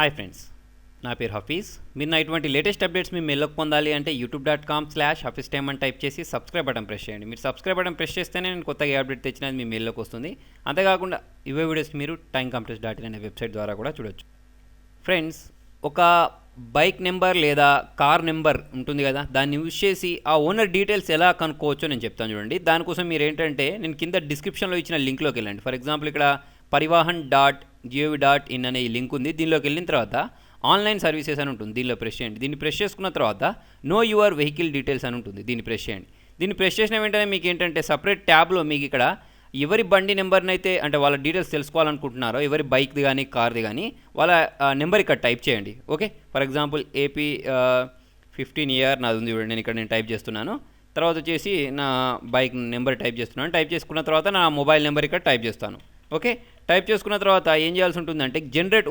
Hi friends, నా పేరు హఫీజ్. మీరు నా ఇటువంటి లేటెస్ట్ అప్డేట్స్ మీ మెయిల్లోకి పొందాలి అంటే youtube.com/hafiztime అని టైప్ చేసి సబ్స్క్రైబ్ బటన్ ప్రెస్ చేయండి. మీరు సబ్స్క్రైబ్ బటన్ ప్రెస్ చేస్తేనే నేను కొత్తగా ఏ అప్డేట్ తెచ్చినది మీ మెయిల్లోకి వస్తుంది. అంతేకాకుండా ఇవే వీడియోస్ మీరు timecompress.in అనే వెబ్సైట్ ద్వారా కూడా చూడొచ్చు. ఫ్రెండ్స్, ఒక బైక్ నెంబర్ లేదా కార్ నెంబర్ ఉంటుంది కదా, దాన్ని యూజ్ చేసి ఆ ఓనర్ డీటెయిల్స్ ఎలా కనుక్కోవచ్చో నేను చెప్తాను చూడండి. దానికోసం మీరు ఏంటంటే, నేను కింద డిస్క్రిప్షన్లో ఇచ్చిన లింక్లోకి వెళ్ళండి. ఫర్ ఎగ్జాంపుల్ ఇక్కడ parivahan.gov.in అనే ఈ లింక్ ఉంది. దీనిలోకి వెళ్ళిన తర్వాత ఆన్లైన్ సర్వీసెస్ అని ఉంటుంది, దీనిలో ప్రెస్ చేయండి. దీన్ని ప్రెస్ చేసుకున్న తర్వాత నో యువర్ వెహికల్ డీటెయిల్స్ అని ఉంటుంది, దీన్ని ప్రెస్ చేయండి. దీన్ని ప్రెస్ చేసిన వెంటనే మీకు ఏంటంటే సపరేట్ ట్యాబ్లో మీకు ఇక్కడ ఎవరి బండి నెంబర్ని అయితే అంటే వాళ్ళ డీటెయిల్స్ తెలుసుకోవాలనుకుంటున్నారో, ఎవరి బైక్ది కానీ కార్ది కానీ వాళ్ళ నెంబర్ ఇక్కడ టైప్ చేయండి. Okay, for example AP 15 year నాది ఉంది చూడండి. నేను టైప్ చేస్తున్నాను. తర్వాత వచ్చేసి నా బైక్ నెంబర్ టైప్ చేస్తున్నాను. టైప్ చేసుకున్న తర్వాత నా మొబైల్ నెంబర్ ఇక్కడ టైప్ చేస్తాను. ఓకే, టైప్ చేసుకున్న తర్వాత ఏం చేయాల్సి ఉంటుందంటే జనరేట్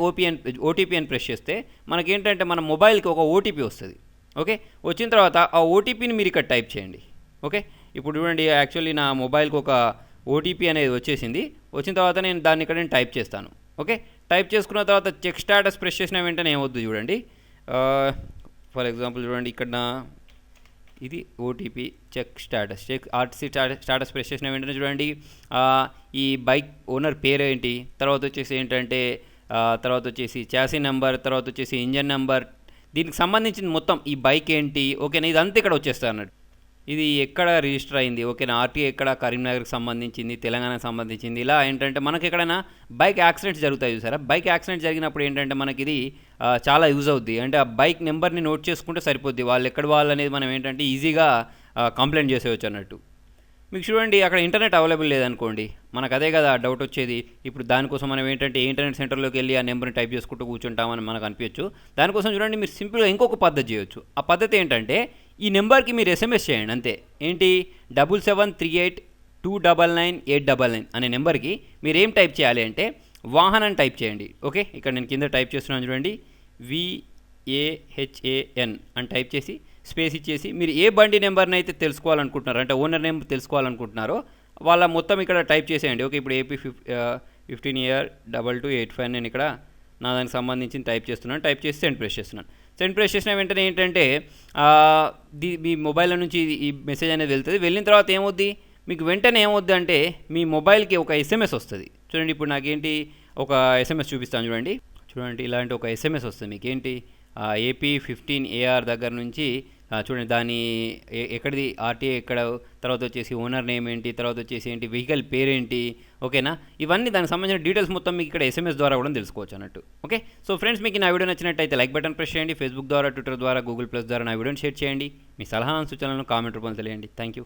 ఓటీపీ అని ప్రెస్ చేస్తే మనకేంటంటే మన మొబైల్కి ఒక ఓటీపీ వస్తుంది. ఓకే, వచ్చిన తర్వాత ఆ ఓటీపీని మీరు ఇక్కడ టైప్ చేయండి. ఓకే, ఇప్పుడు చూడండి, యాక్చువల్లీ నా మొబైల్కి ఒక ఓటీపీ అనేది వచ్చేసింది. వచ్చిన తర్వాత నేను దాన్ని ఇక్కడ టైప్ చేస్తాను. ఓకే, టైప్ చేసుకున్న తర్వాత చెక్ స్టాటస్ ప్రెస్ చేసిన వెంటనే ఏమవుతుంది చూడండి. ఫర్ ఎగ్జాంపుల్ చూడండి, ఇక్కడ ఇది OTP check RTC status press చేసిన వెంటనే చూడండి ఈ బైక్ ఓనర్ పేరు ఏంటి, తర్వాత వచ్చేసి ఏంటంటే తర్వాత వచ్చేసి చాసీ నెంబర్, తర్వాత వచ్చేసి ఇంజన్ నెంబర్, దీనికి సంబంధించిన మొత్తం ఈ బైక్ ఏంటి, ఓకేనా, ఇదంతా ఇక్కడ వచ్చేస్తుంది అన్నట్టు. ఇది ఎక్కడ రిజిస్టర్ అయింది, ఓకేనా, ఆర్టీఏ ఎక్కడ, కరీంనగర్కి సంబంధించింది, తెలంగాణకు సంబంధించింది. ఇలా ఏంటంటే మనకి ఎక్కడైనా బైక్ యాక్సిడెంట్స్ జరుగుతాయి చూసారా, బైక్ యాక్సిడెంట్ జరిగినప్పుడు ఏంటంటే మనకి ఇది చాలా యూజ్ అవుద్ది. అంటే ఆ బైక్ నెంబర్ని నోట్ చేసుకుంటే సరిపోద్ది, వాళ్ళు ఎక్కడ వాళ్ళు అనేది మనం ఏంటంటే ఈజీగా కంప్లైంట్ చేసేవచ్చు అన్నట్టు. మీకు చూడండి, అక్కడ ఇంటర్నెట్ అవైలబుల్ లేదనుకోండి, మనకు అదే కదా డౌట్ వచ్చేది. ఇప్పుడు దానికోసం మనం ఏంటంటే ఇంటర్నెట్ సెంటర్లోకి వెళ్ళి ఆ నెంబర్ని టైప్ చేసుకుంటూ కూర్చుంటామని మనకు అనిపించచ్చు. దానికోసం చూడండి, మీరు సింపుల్గా ఇంకొక పద్ధతి చేయొచ్చు. ఆ పద్ధతి ఏంటంటే, ఈ నెంబర్కి మీరు SMS చేయండి అంతే. ఏంటి, 7738299899 అనే నెంబర్కి మీరు ఏం టైప్ చేయాలి అంటే వాహన్ అని టైప్ చేయండి. ఓకే, ఇక్కడ నేను కింద టైప్ చేస్తున్నాను చూడండి, VAHAN అని టైప్ చేసి స్పేస్ ఇచ్చేసి మీరు ఏ బండి నెంబర్ని అయితే తెలుసుకోవాలనుకుంటున్నారో, అంటే ఓనర్ నెంబర్ తెలుసుకోవాలనుకుంటున్నారో వాళ్ళ మొత్తం ఇక్కడ టైప్ చేసేయండి. ఓకే, ఇప్పుడు AP 15 year 2285 నేను ఇక్కడ నా దానికి సంబంధించి టైప్ చేస్తున్నాను. టైప్ చేసి సెండ్ ప్రెస్ చేస్తున్నాను. సెండ్ ప్రెస్ చేసిన వెంటనే ఏంటంటే మీ మొబైల్ నుంచి ఈ మెసేజ్ అనేది వెళ్తుంది. వెళ్ళిన తర్వాత ఏమవుద్ది, మీకు వెంటనే ఏమవుద్ది అంటే మీ మొబైల్కి ఒక SMS వస్తుంది. చూడండి, ఇప్పుడు నాకేంటి ఒక SMS చూపిస్తాను చూడండి. ఇలాంటి ఒక SMS వస్తుంది మీకు. ఏంటి, AP 15 AR దగ్గర నుంచి చూడండి, దాని ఎక్కడిది ఆర్టీఏ ఎక్కడ, తర్వాత వచ్చేసి ఓనర్ నేమ్ ఏంటి, తర్వాత వచ్చేసి ఏంటి వెహికల్ పేరేంటి, ఓకేనా, ఇవన్నీ దానికి సంబంధించిన డీటెయిల్స్ మొత్తం మీకు ఇక్కడ SMS ద్వారా కూడా తెలుసుకోవచ్చు అన్నట్టు. ఓకే, సో ఫ్రెండ్స్, మీకు నా వీడియో నచ్చినట్టయితే లైక్ బటన్ ప్రెస్ చేయండి. ఫేస్బుక్ ద్వారా, ట్విట్టర్ ద్వారా, Google+ ద్వారా నా వీడియోని షేర్ చేయండి. మీ సలహాలను సూచనలను కామెంట్ రూపంలో తెలియండి. Thank you.